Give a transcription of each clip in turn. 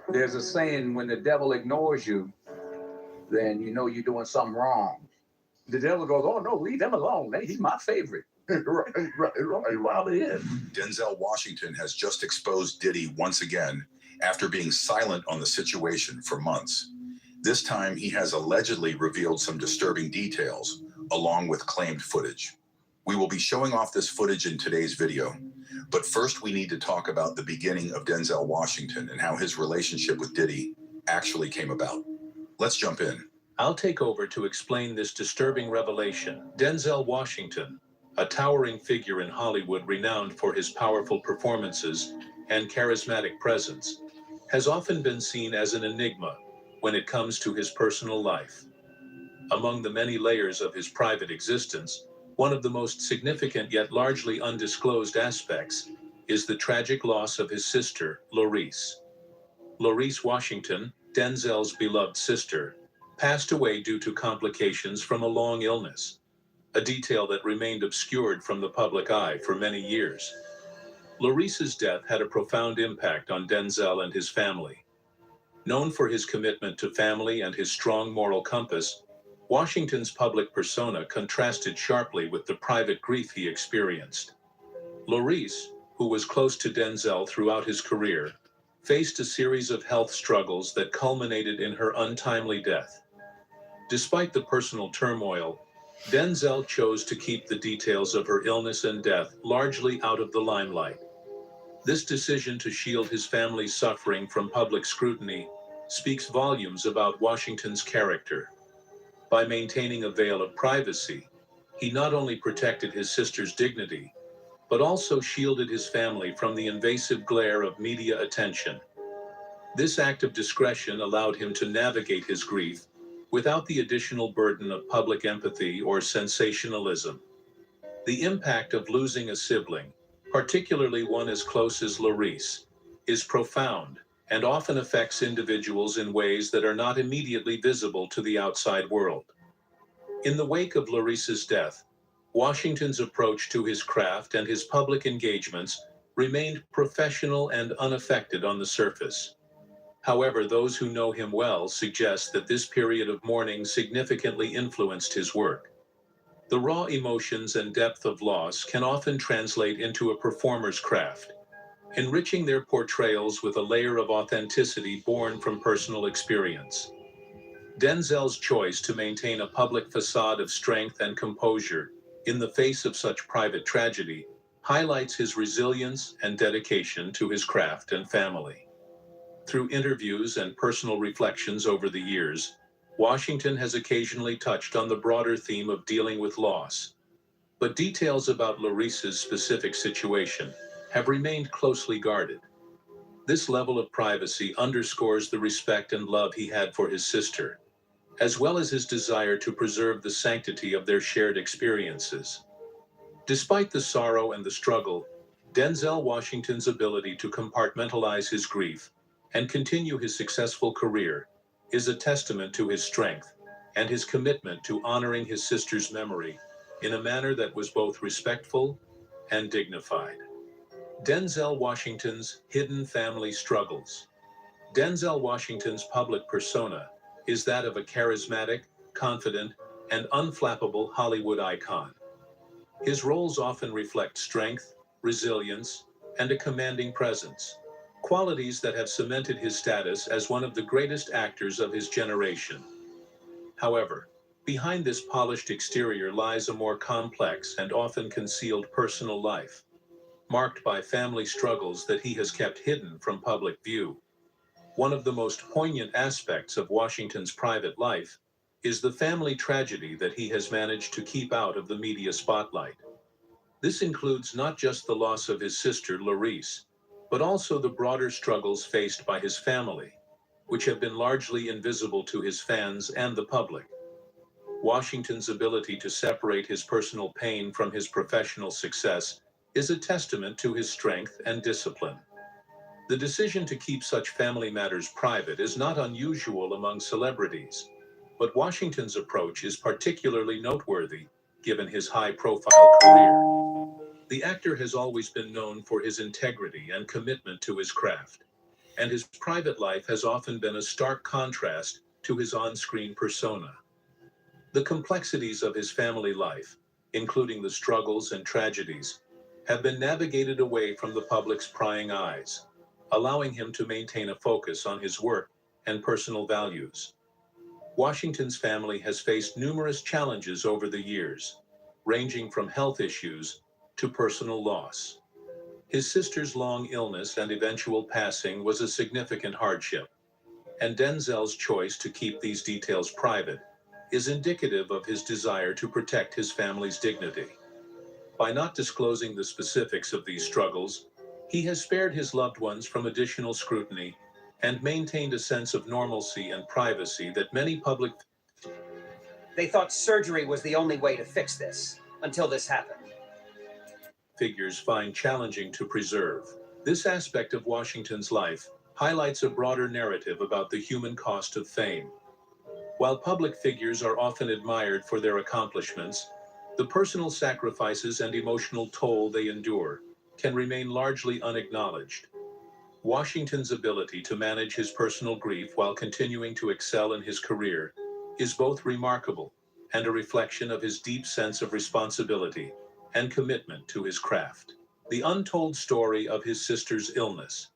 There's a saying, when the devil ignores you, then you know you're doing something wrong. The devil goes, oh no, leave him alone. Man, he's my favorite. Right, while he is. Denzel Washington has just exposed Diddy once again after being silent on the situation for months. This time, he has allegedly revealed some disturbing details, along with claimed footage. We will be showing off this footage in today's video, but first we need to talk about the beginning of Denzel Washington and how his relationship with Diddy actually came about. Let's jump in. I'll take over to explain this disturbing revelation. Denzel Washington, a towering figure in Hollywood renowned for his powerful performances and charismatic presence, has often been seen as an enigma when it comes to his personal life. Among the many layers of his private existence, one of the most significant yet largely undisclosed aspects is the tragic loss of his sister, Lorese. Lorese Washington, Denzel's beloved sister, passed away due to complications from a long illness, a detail that remained obscured from the public eye for many years. Lorese's death had a profound impact on Denzel and his family. Known for his commitment to family and his strong moral compass, Washington's public persona contrasted sharply with the private grief he experienced. Lorese, who was close to Denzel throughout his career, faced a series of health struggles that culminated in her untimely death. Despite the personal turmoil, Denzel chose to keep the details of her illness and death largely out of the limelight. This decision to shield his family's suffering from public scrutiny speaks volumes about Washington's character. By maintaining a veil of privacy, he not only protected his sister's dignity, but also shielded his family from the invasive glare of media attention. This act of discretion allowed him to navigate his grief without the additional burden of public empathy or sensationalism. The impact of losing a sibling, particularly one as close as Lorese, is profound and often affects individuals in ways that are not immediately visible to the outside world. In the wake of Lorese's death, Washington's approach to his craft and his public engagements remained professional and unaffected on the surface. However, those who know him well suggest that this period of mourning significantly influenced his work. The raw emotions and depth of loss can often translate into a performer's craft, enriching their portrayals with a layer of authenticity born from personal experience. Denzel's choice to maintain a public facade of strength and composure in the face of such private tragedy highlights his resilience and dedication to his craft and family. Through interviews and personal reflections over the years, Washington has occasionally touched on the broader theme of dealing with loss. But details about Lorese's specific situation have remained closely guarded. This level of privacy underscores the respect and love he had for his sister, as well as his desire to preserve the sanctity of their shared experiences. Despite the sorrow and the struggle, Denzel Washington's ability to compartmentalize his grief and continue his successful career is a testament to his strength and his commitment to honoring his sister's memory in a manner that was both respectful and dignified. Denzel Washington's hidden family struggles. Denzel Washington's public persona is that of a charismatic, confident, and unflappable Hollywood icon. His roles often reflect strength, resilience, and a commanding presence, qualities that have cemented his status as one of the greatest actors of his generation. However, behind this polished exterior lies a more complex and often concealed personal life, marked by family struggles that he has kept hidden from public view. One of the most poignant aspects of Washington's private life is the family tragedy that he has managed to keep out of the media spotlight. This includes not just the loss of his sister Lorese, but also the broader struggles faced by his family, which have been largely invisible to his fans and the public. Washington's ability to separate his personal pain from his professional success is a testament to his strength and discipline. The decision to keep such family matters private is not unusual among celebrities, but Washington's approach is particularly noteworthy given his high-profile career. The actor has always been known for his integrity and commitment to his craft. and his private life has often been a stark contrast to his on-screen persona. The complexities of his family life, including the struggles and tragedies, have been navigated away from the public's prying eyes, allowing him to maintain a focus on his work and personal values. Washington's family has faced numerous challenges over the years, ranging from health issues to personal loss. His sister's long illness and eventual passing was a significant hardship, and Denzel's choice to keep these details private is indicative of his desire to protect his family's dignity. By not disclosing the specifics of these struggles, he has spared his loved ones from additional scrutiny and maintained a sense of normalcy and privacy that many public They thought surgery was the only way to fix this, until this happened. figures find challenging to preserve. This aspect of Washington's life highlights a broader narrative about the human cost of fame. While public figures are often admired for their accomplishments, the personal sacrifices and emotional toll they endure can remain largely unacknowledged. Washington's ability to manage his personal grief while continuing to excel in his career is both remarkable and a reflection of his deep sense of responsibility and commitment to his craft. The untold story of his sister's illness.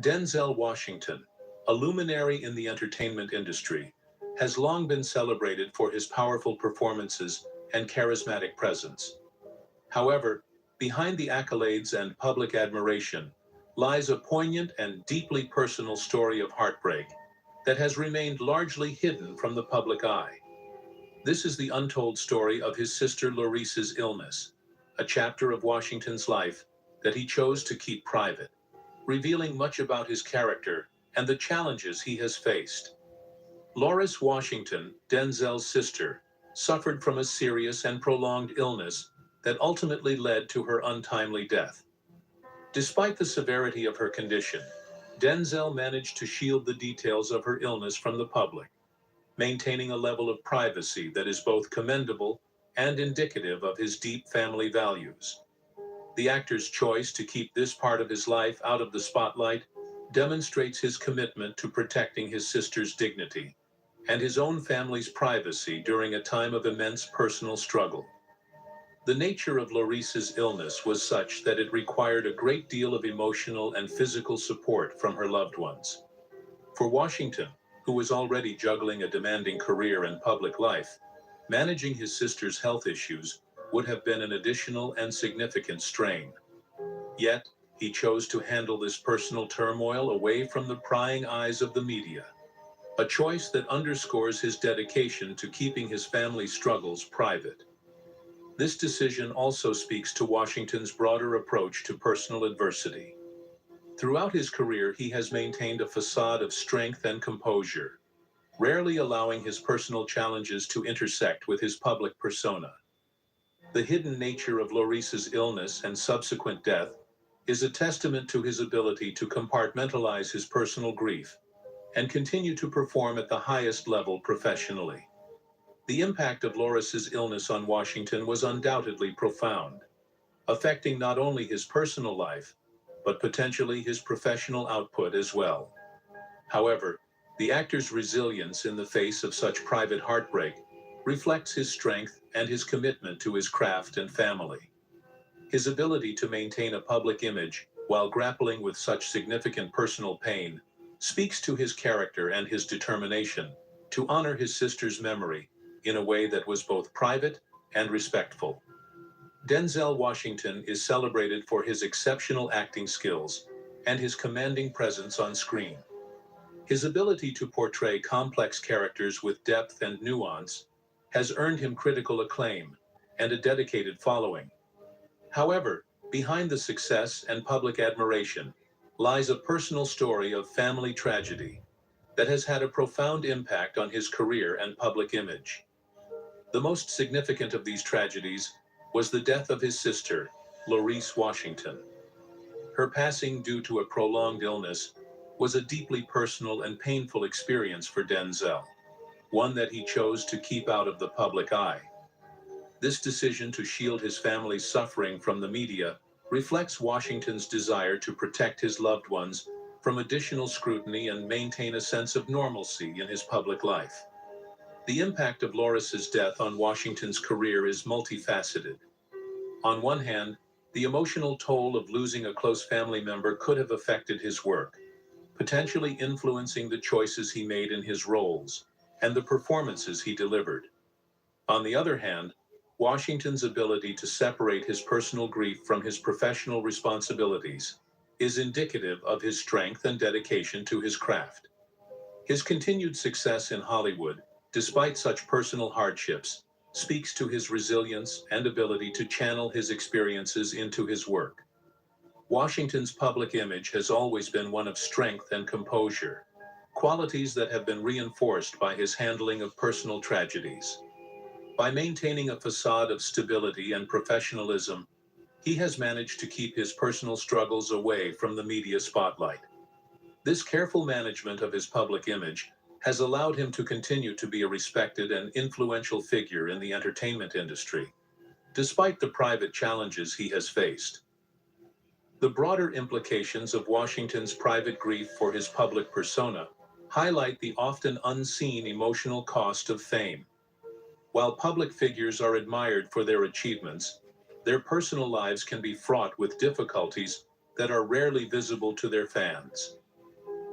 Denzel Washington, a luminary in the entertainment industry, has long been celebrated for his powerful performances and charismatic presence. However, behind the accolades and public admiration lies a poignant and deeply personal story of heartbreak that has remained largely hidden from the public eye. This is the untold story of his sister Laurice's illness, a chapter of Washington's life that he chose to keep private, revealing much about his character and the challenges he has faced. Laurice Washington, Denzel's sister, suffered from a serious and prolonged illness that ultimately led to her untimely death. Despite the severity of her condition, Denzel managed to shield the details of her illness from the public, maintaining a level of privacy that is both commendable and indicative of his deep family values. The actor's choice to keep this part of his life out of the spotlight demonstrates his commitment to protecting his sister's dignity and his own family's privacy during a time of immense personal struggle. The nature of Laurice's illness was such that it required a great deal of emotional and physical support from her loved ones. For Washington, who was already juggling a demanding career and public life, managing his sister's health issues would have been an additional and significant strain. Yet, he chose to handle this personal turmoil away from the prying eyes of the media, a choice that underscores his dedication to keeping his family's struggles private. This decision also speaks to Washington's broader approach to personal adversity. Throughout his career, he has maintained a facade of strength and composure, rarely allowing his personal challenges to intersect with his public persona. The hidden nature of Laurice's illness and subsequent death is a testament to his ability to compartmentalize his personal grief and continue to perform at the highest level professionally. The impact of Laurice's illness on Washington was undoubtedly profound, affecting not only his personal life, but potentially his professional output as well. However, the actor's resilience in the face of such private heartbreak reflects his strength and his commitment to his craft and family. His ability to maintain a public image while grappling with such significant personal pain speaks to his character and his determination to honor his sister's memory in a way that was both private and respectful. Denzel Washington is celebrated for his exceptional acting skills and his commanding presence on screen. His ability to portray complex characters with depth and nuance has earned him critical acclaim and a dedicated following. However, behind the success and public admiration lies a personal story of family tragedy that has had a profound impact on his career and public image. The most significant of these tragedies was the death of his sister, Laurice Washington. Her passing due to a prolonged illness was a deeply personal and painful experience for Denzel, one that he chose to keep out of the public eye. This decision to shield his family's suffering from the media reflects Washington's desire to protect his loved ones from additional scrutiny and maintain a sense of normalcy in his public life. The impact of Loris's death on Washington's career is multifaceted. On one hand, the emotional toll of losing a close family member could have affected his work, potentially influencing the choices he made in his roles and the performances he delivered. On the other hand, Washington's ability to separate his personal grief from his professional responsibilities is indicative of his strength and dedication to his craft. His continued success in Hollywood, despite such personal hardships, speaks to his resilience and ability to channel his experiences into his work. Washington's public image has always been one of strength and composure, qualities that have been reinforced by his handling of personal tragedies. By maintaining a facade of stability and professionalism, he has managed to keep his personal struggles away from the media spotlight. This careful management of his public image has allowed him to continue to be a respected and influential figure in the entertainment industry, despite the private challenges he has faced. The broader implications of Washington's private grief for his public persona highlight the often unseen emotional cost of fame. While public figures are admired for their achievements, their personal lives can be fraught with difficulties that are rarely visible to their fans.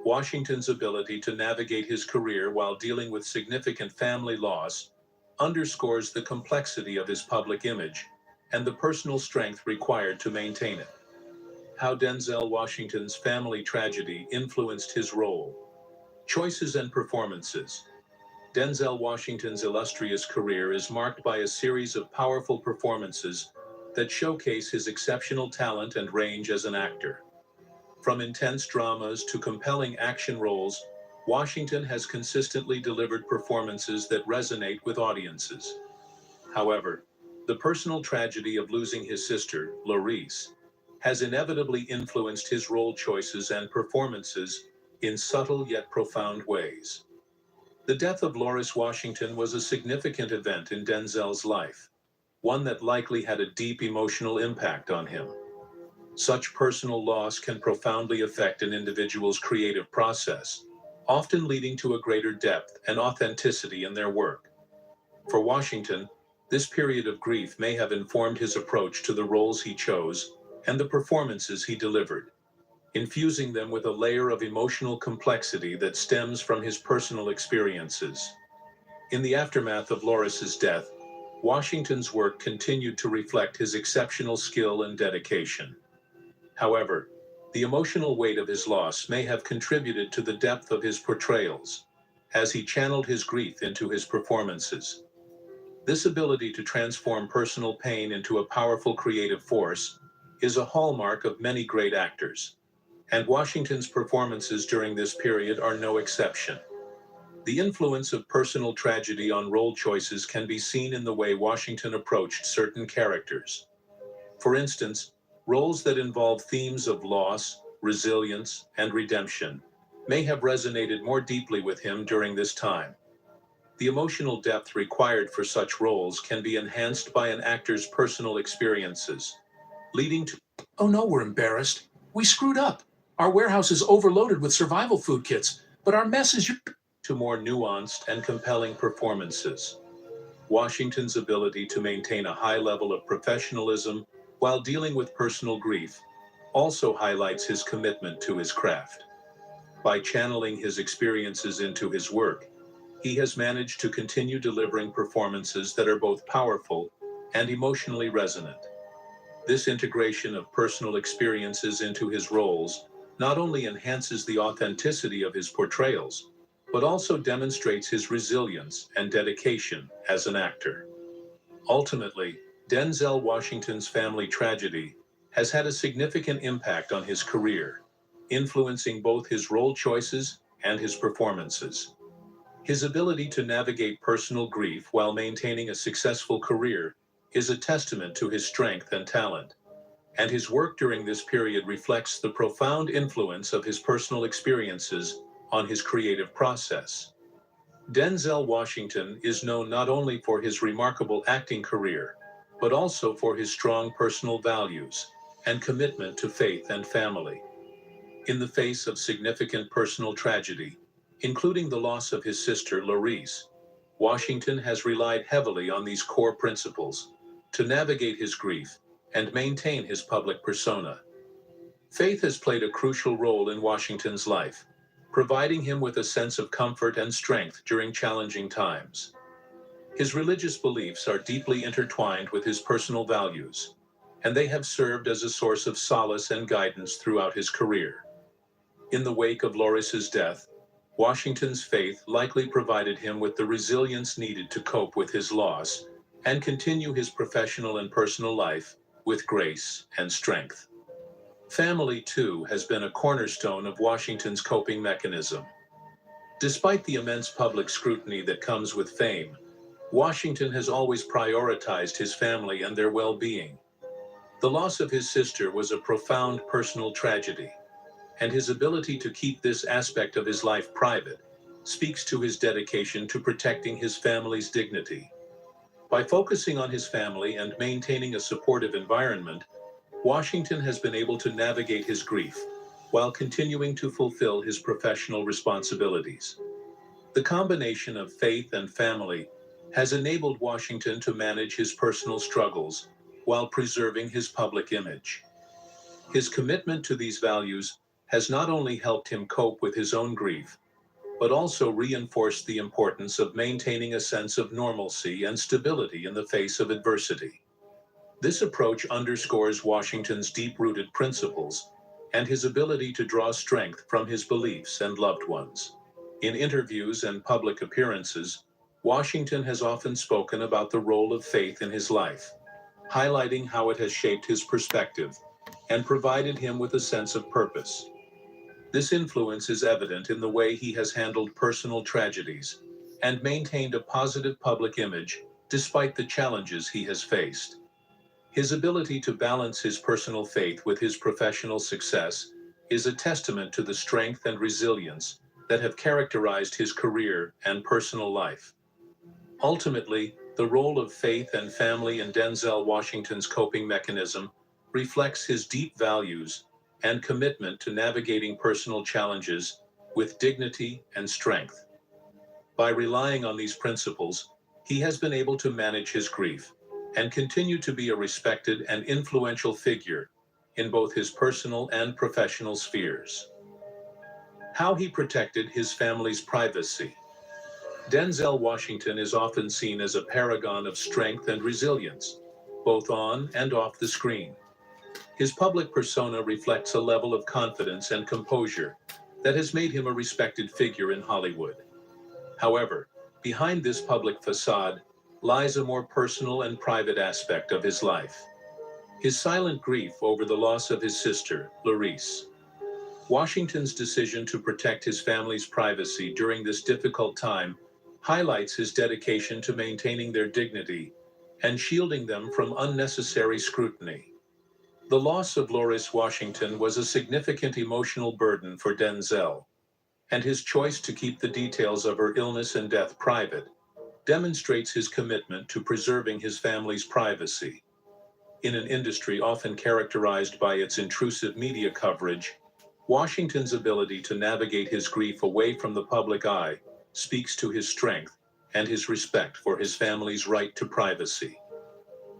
Washington's ability to navigate his career while dealing with significant family loss underscores the complexity of his public image and the personal strength required to maintain it. How Denzel Washington's family tragedy influenced his role. Choices and performances. Denzel Washington's illustrious career is marked by a series of powerful performances that showcase his exceptional talent and range as an actor. From intense dramas to compelling action roles, Washington has consistently delivered performances that resonate with audiences. However, the personal tragedy of losing his sister, Loris, has inevitably influenced his role choices and performances in subtle yet profound ways. The death of Loris Washington was a significant event in Denzel's life, one that likely had a deep emotional impact on him. Such personal loss can profoundly affect an individual's creative process, often leading to a greater depth and authenticity in their work. For Washington, this period of grief may have informed his approach to the roles he chose and the performances he delivered, infusing them with a layer of emotional complexity that stems from his personal experiences. In the aftermath of Loris's death, Washington's work continued to reflect his exceptional skill and dedication. However, the emotional weight of his loss may have contributed to the depth of his portrayals, as he channeled his grief into his performances. This ability to transform personal pain into a powerful creative force is a hallmark of many great actors, and Washington's performances during this period are no exception. The influence of personal tragedy on role choices can be seen in the way Washington approached certain characters. For instance, roles that involve themes of loss, resilience, and redemption may have resonated more deeply with him during this time. The emotional depth required for such roles can be enhanced by an actor's personal experiences, leading to, "Oh no, we're embarrassed. We screwed up. Our warehouse is overloaded with survival food kits, but our mess is to more nuanced and compelling performances. Washington's ability to maintain a high level of professionalism while dealing with personal grief also highlights his commitment to his craft. By channeling his experiences into his work, he has managed to continue delivering performances that are both powerful and emotionally resonant. This integration of personal experiences into his roles not only enhances the authenticity of his portrayals, but also demonstrates his resilience and dedication as an actor. Ultimately, Denzel Washington's family tragedy has had a significant impact on his career, influencing both his role choices and his performances. His ability to navigate personal grief while maintaining a successful career is a testament to his strength and talent, and his work during this period reflects the profound influence of his personal experiences on his creative process. Denzel Washington is known not only for his remarkable acting career, but also for his strong personal values and commitment to faith and family. In the face of significant personal tragedy, including the loss of his sister Larice, Washington has relied heavily on these core principles to navigate his grief and maintain his public persona. Faith has played a crucial role in Washington's life, providing him with a sense of comfort and strength during challenging times. His religious beliefs are deeply intertwined with his personal values, and they have served as a source of solace and guidance throughout his career. In the wake of Larice's death, Washington's faith likely provided him with the resilience needed to cope with his loss and continue his professional and personal life with grace and strength. Family, too, has been a cornerstone of Washington's coping mechanism. Despite the immense public scrutiny that comes with fame, Washington has always prioritized his family and their well-being. The loss of his sister was a profound personal tragedy, and his ability to keep this aspect of his life private speaks to his dedication to protecting his family's dignity. By focusing on his family and maintaining a supportive environment, Washington has been able to navigate his grief while continuing to fulfill his professional responsibilities. The combination of faith and family has enabled Washington to manage his personal struggles while preserving his public image. His commitment to these values has not only helped him cope with his own grief, but also reinforced the importance of maintaining a sense of normalcy and stability in the face of adversity. This approach underscores Washington's deep-rooted principles and his ability to draw strength from his beliefs and loved ones. In interviews and public appearances, Washington has often spoken about the role of faith in his life, highlighting how it has shaped his perspective and provided him with a sense of purpose. This influence is evident in the way he has handled personal tragedies and maintained a positive public image despite the challenges he has faced. His ability to balance his personal faith with his professional success is a testament to the strength and resilience that have characterized his career and personal life. Ultimately, the role of faith and family in Denzel Washington's coping mechanism reflects his deep values and commitment to navigating personal challenges with dignity and strength. By relying on these principles, he has been able to manage his grief and continue to be a respected and influential figure in both his personal and professional spheres. How he protected his family's privacy. Denzel Washington is often seen as a paragon of strength and resilience, both on and off the screen. His public persona reflects a level of confidence and composure that has made him a respected figure in Hollywood. However, behind this public facade lies a more personal and private aspect of his life. His silent grief over the loss of his sister, Larice. Washington's decision to protect his family's privacy during this difficult time highlights his dedication to maintaining their dignity and shielding them from unnecessary scrutiny. The loss of Larice Washington was a significant emotional burden for Denzel, and his choice to keep the details of her illness and death private demonstrates his commitment to preserving his family's privacy. In an industry often characterized by its intrusive media coverage, Washington's ability to navigate his grief away from the public eye speaks to his strength and his respect for his family's right to privacy.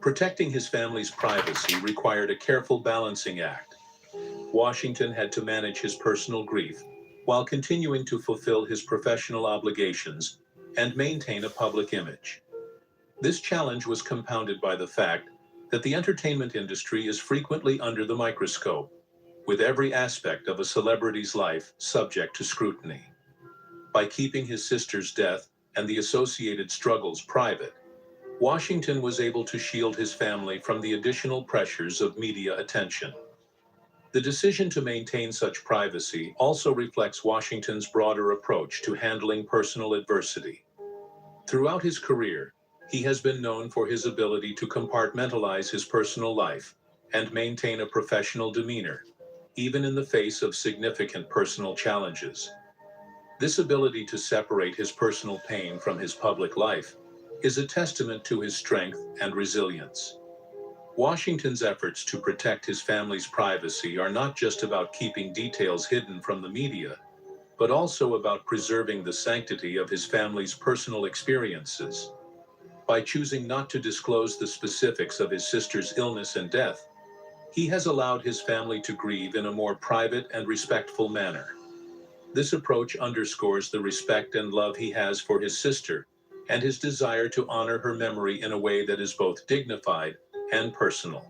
Protecting his family's privacy required a careful balancing act. Washington had to manage his personal grief while continuing to fulfill his professional obligations and maintain a public image. This challenge was compounded by the fact that the entertainment industry is frequently under the microscope, with every aspect of a celebrity's life subject to scrutiny. By keeping his sister's death and the associated struggles private, Washington was able to shield his family from the additional pressures of media attention. The decision to maintain such privacy also reflects Washington's broader approach to handling personal adversity. Throughout his career, he has been known for his ability to compartmentalize his personal life and maintain a professional demeanor, even in the face of significant personal challenges. This ability to separate his personal pain from his public life is a testament to his strength and resilience. Washington's efforts to protect his family's privacy are not just about keeping details hidden from the media, but also about preserving the sanctity of his family's personal experiences. By choosing not to disclose the specifics of his sister's illness and death, he has allowed his family to grieve in a more private and respectful manner. This approach underscores the respect and love he has for his sister and his desire to honor her memory in a way that is both dignified and personal.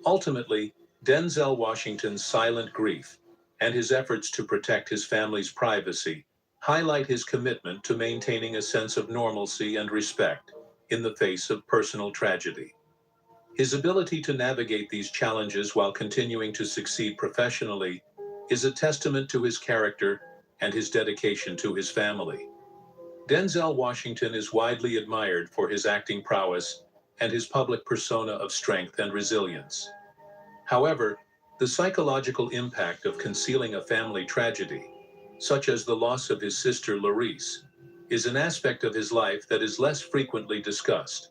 Ultimately, Denzel Washington's silent grief and his efforts to protect his family's privacy highlight his commitment to maintaining a sense of normalcy and respect in the face of personal tragedy. His ability to navigate these challenges while continuing to succeed professionally is a testament to his character and his dedication to his family. Denzel Washington is widely admired for his acting prowess and his public persona of strength and resilience. However, the psychological impact of concealing a family tragedy, such as the loss of his sister Larice, is an aspect of his life that is less frequently discussed.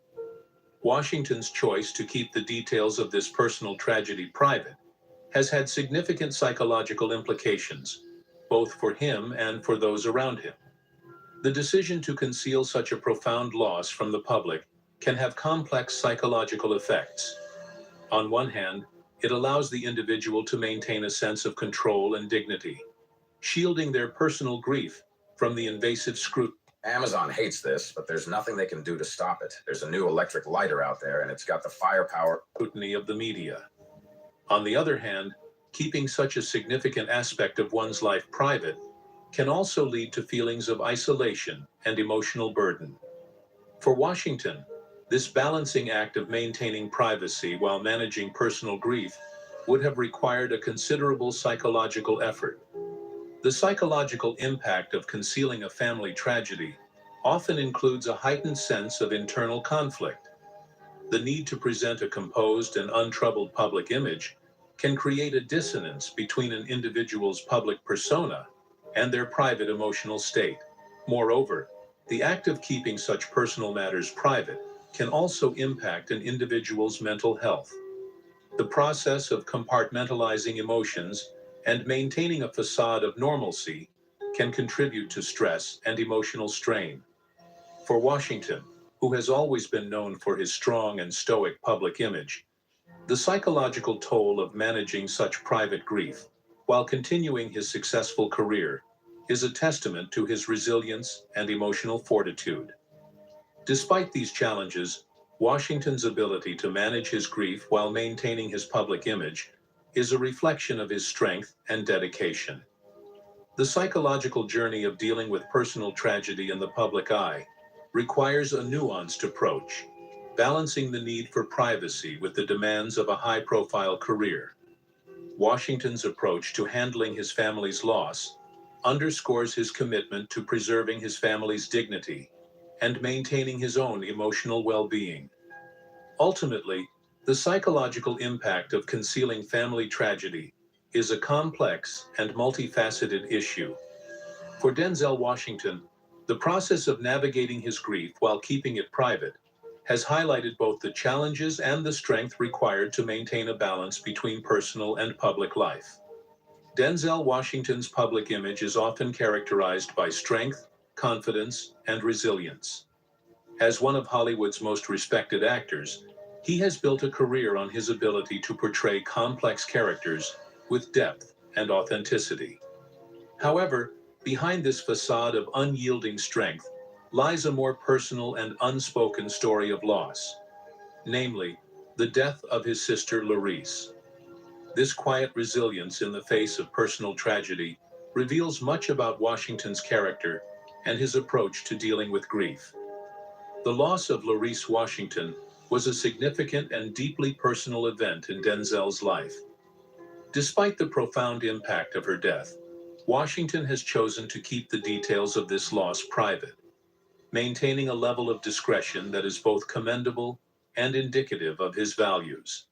Washington's choice to keep the details of this personal tragedy private has had significant psychological implications, both for him and for those around him. The decision to conceal such a profound loss from the public can have complex psychological effects. On one hand, it allows the individual to maintain a sense of control and dignity, shielding their personal grief from the invasive scrutiny. Amazon hates this, but there's nothing they can do to stop it. There's a new electric lighter out there, and it's got the firepower. Scrutiny of the media. On the other hand, keeping such a significant aspect of one's life private can also lead to feelings of isolation and emotional burden. For Washington, this balancing act of maintaining privacy while managing personal grief would have required a considerable psychological effort. The psychological impact of concealing a family tragedy often includes a heightened sense of internal conflict. The need to present a composed and untroubled public image can create a dissonance between an individual's public persona and their private emotional state. Moreover, the act of keeping such personal matters private can also impact an individual's mental health. The process of compartmentalizing emotions and maintaining a facade of normalcy can contribute to stress and emotional strain. For Washington, who has always been known for his strong and stoic public image, the psychological toll of managing such private grief while continuing his successful career is a testament to his resilience and emotional fortitude. Despite these challenges, Washington's ability to manage his grief while maintaining his public image is a reflection of his strength and dedication. The psychological journey of dealing with personal tragedy in the public eye requires a nuanced approach, balancing the need for privacy with the demands of a high-profile career. Washington's approach to handling his family's loss underscores his commitment to preserving his family's dignity and maintaining his own emotional well-being. Ultimately, the psychological impact of concealing family tragedy is a complex and multifaceted issue. For Denzel Washington, the process of navigating his grief while keeping it private has highlighted both the challenges and the strength required to maintain a balance between personal and public life. Denzel Washington's public image is often characterized by strength, confidence, and resilience. As one of Hollywood's most respected actors, he has built a career on his ability to portray complex characters with depth and authenticity. However, behind this facade of unyielding strength lies a more personal and unspoken story of loss, namely, the death of his sister Larice. This quiet resilience in the face of personal tragedy reveals much about Washington's character and his approach to dealing with grief. The loss of Larice Washington was a significant and deeply personal event in Denzel's life. Despite the profound impact of her death, Washington has chosen to keep the details of this loss private, maintaining a level of discretion that is both commendable and indicative of his values.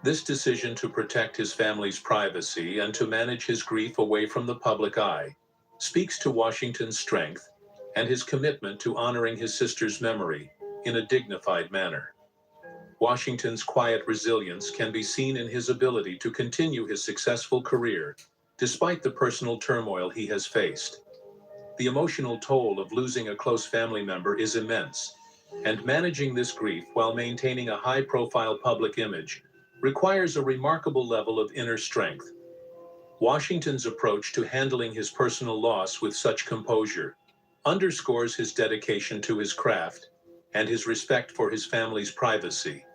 This decision to protect his family's privacy and to manage his grief away from the public eye speaks to Washington's strength and his commitment to honoring his sister's memory in a dignified manner. Washington's quiet resilience can be seen in his ability to continue his successful career, despite the personal turmoil he has faced. The emotional toll of losing a close family member is immense, and managing this grief while maintaining a high-profile public image requires a remarkable level of inner strength. Washington's approach to handling his personal loss with such composure underscores his dedication to his craft and his respect for his family's privacy.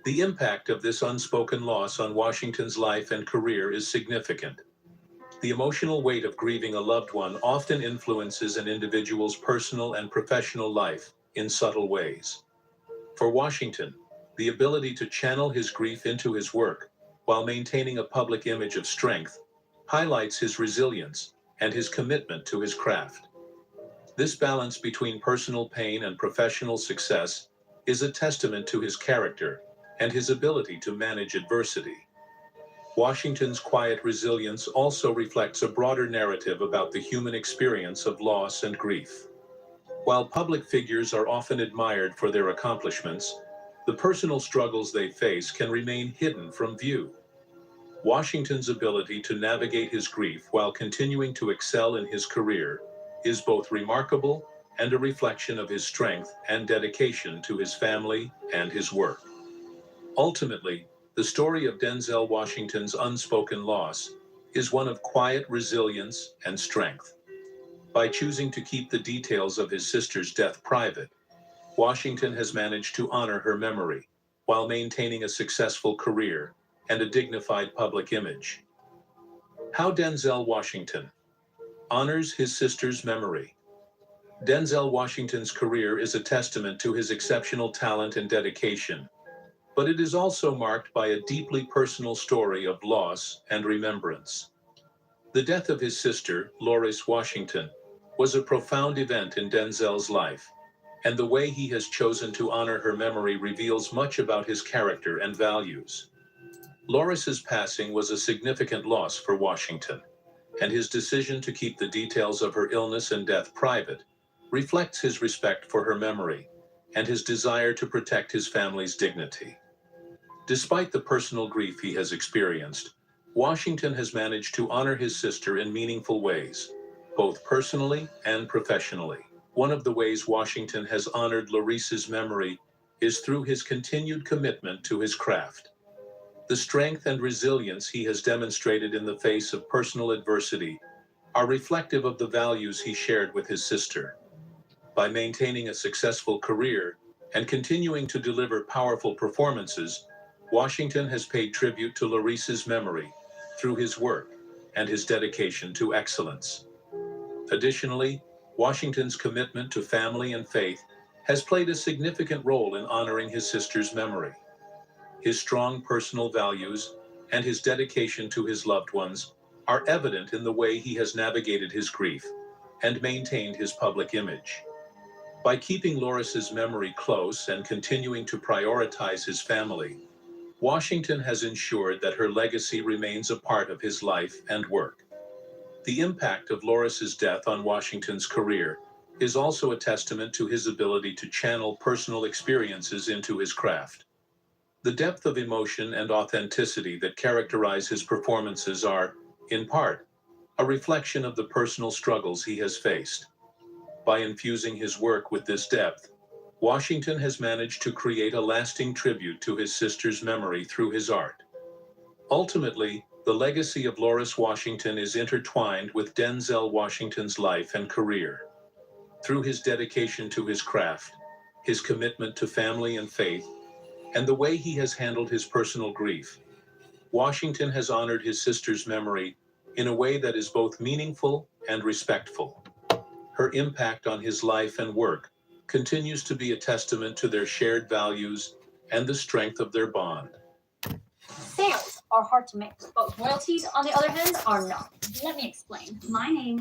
The impact of this unspoken loss on Washington's life and career is significant. The emotional weight of grieving a loved one often influences an individual's personal and professional life in subtle ways. For Washington, the ability to channel his grief into his work while maintaining a public image of strength highlights his resilience and his commitment to his craft. This balance between personal pain and professional success is a testament to his character and his ability to manage adversity. Washington's quiet resilience also reflects a broader narrative about the human experience of loss and grief. While public figures are often admired for their accomplishments, the personal struggles they face can remain hidden from view. Washington's ability to navigate his grief while continuing to excel in his career is both remarkable and a reflection of his strength and dedication to his family and his work. Ultimately, the story of Denzel Washington's unspoken loss is one of quiet resilience and strength. By choosing to keep the details of his sister's death private, Washington has managed to honor her memory while maintaining a successful career and a dignified public image. How Denzel Washington honors his sister's memory. Denzel Washington's career is a testament to his exceptional talent and dedication, but it is also marked by a deeply personal story of loss and remembrance. The death of his sister, Loris Washington, was a profound event in Denzel's life, and the way he has chosen to honor her memory reveals much about his character and values. Loris's passing was a significant loss for Washington, and his decision to keep the details of her illness and death private reflects his respect for her memory and his desire to protect his family's dignity. Despite the personal grief he has experienced, Washington has managed to honor his sister in meaningful ways, both personally and professionally. One of the ways Washington has honored Loris's memory is through his continued commitment to his craft. The strength and resilience he has demonstrated in the face of personal adversity are reflective of the values he shared with his sister. By maintaining a successful career and continuing to deliver powerful performances, Washington has paid tribute to Loris's memory through his work and his dedication to excellence. Additionally, Washington's commitment to family and faith has played a significant role in honoring his sister's memory. His strong personal values and his dedication to his loved ones are evident in the way he has navigated his grief and maintained his public image. By keeping Loris's memory close and continuing to prioritize his family, Washington has ensured that her legacy remains a part of his life and work. The impact of Loris's death on Washington's career is also a testament to his ability to channel personal experiences into his craft. The depth of emotion and authenticity that characterize his performances are, in part, a reflection of the personal struggles he has faced. By infusing his work with this depth, Washington has managed to create a lasting tribute to his sister's memory through his art. Ultimately, the legacy of Loris Washington is intertwined with Denzel Washington's life and career. Through his dedication to his craft, his commitment to family and faith, and the way he has handled his personal grief, Washington has honored his sister's memory in a way that is both meaningful and respectful. Her impact on his life and work continues to be a testament to their shared values and the strength of their bond. Sales are hard to make, but royalties, on the other hand, are not. Let me explain. My name